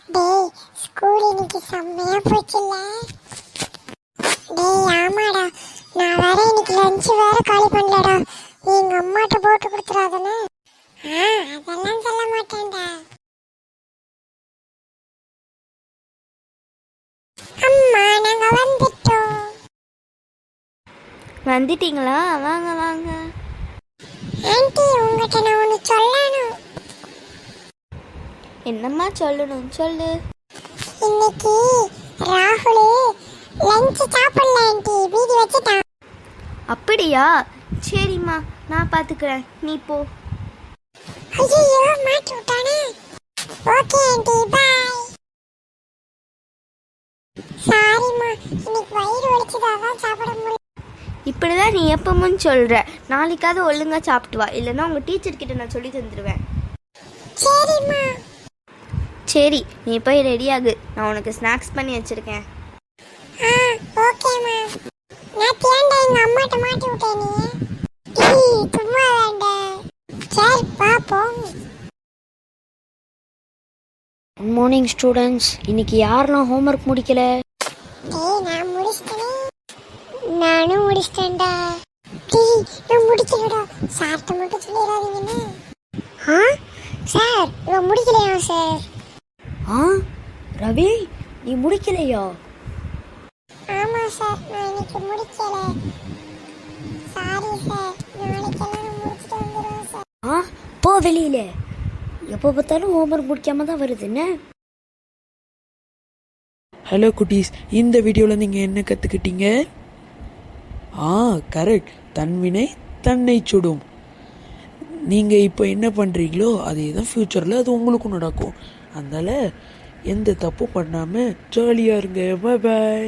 டேய் ஸ்கூல் இன்னைக்கு செம்மையா போச்சுல்ல. டேய் ஆமாடா, நான் வேற இன்னைக்கு லஞ்ச் வேற காலி பண்ணலடா. நீ எங்க அம்மாட்ட போட்டு கொடுத்துறாதனே. அதெல்லாம் சொல்ல மாட்டேன்டா. அம்மா நாங்க வந்துட்டோம். வந்துட்டீங்களா? வாங்க வாங்க. ஆன்ட்டி உங்ககிட்ட நான் ஒன்று சொல்லணும். என்னம்மா சொல்லணும்? சொல்லு. இன்னைக்கு ராகுல் லஞ்ச் சாப்பிடல ஆன்ட்டி, மீதி வச்சுட்டான். அப்படியா? சரிம்மா, நான் பார்த்துக்கிறேன், நீ போ. ஐயோ மாட்டி விட்டானே. Okay aunty bye. சாரிம்மா, இன்னைக்கு வயிறு வலிச்சதாதான் சாப்பிட முடியல. இப்படி தான் நீ எப்பவும் சொல்கிற. நாளைக்காவது ஒழுங்காக சாப்பிட்டு வா, இல்லைன்னா உங்கள் டீச்சர்கிட்ட நான் சொல்லி தந்துடுவேன். சரிம்மா. சரி, நீ போய் ரெடியாகு, நான் உனக்கு ஸ்நாக்ஸ் பண்ணி வச்சுருக்கேன். ஓகேம்மா. நான் தேண்டா எங்க அம்மாட்ட மாட்டி விட்டேன் நீ. சும்மா வேண்டா. சரி பாப்போம். Good morning students. இன்னைக்கு யாரெல்லாம் ஹோம்ஒர்க் முடிக்கல? நான் முடிச்சிட்டேனே. நானும் முடிச்சிட்டேன்டா. நான் முடிக்கலடா. சார்ட்ட மட்டும் சொல்லிடாதீங்கன்னு. சார் நான் முடிக்கலையா சார்? ரவி, நீ முடிக்கலையா? ஆமா சார், நான் இன்னைக்கு முடிக்கல. சாரி சார், நாளைக்கெல்லாம் நான் முடிச்சிட்டு வந்துடுவேன் சார். போ வெளியில. எப்போ பார்த்தாலும் ஹோம்ஒர்க் முடிக்காம தான் வருது என்ன? ஹலோ குட்டீஸ், இந்த வீடியோவில் நீங்கள் என்ன கற்றுக்கிட்டீங்க? கரெக்ட், தன்வினை தன்னை சுடும். நீங்கள் இப்போ என்ன பண்ணுறீங்களோ அதே தான் ஃப்யூச்சரில் அது உங்களுக்கும் நடக்கும். அதனால் எந்த தப்பும் பண்ணாமல் ஜாலியாக இருங்க. பாய் பாய்.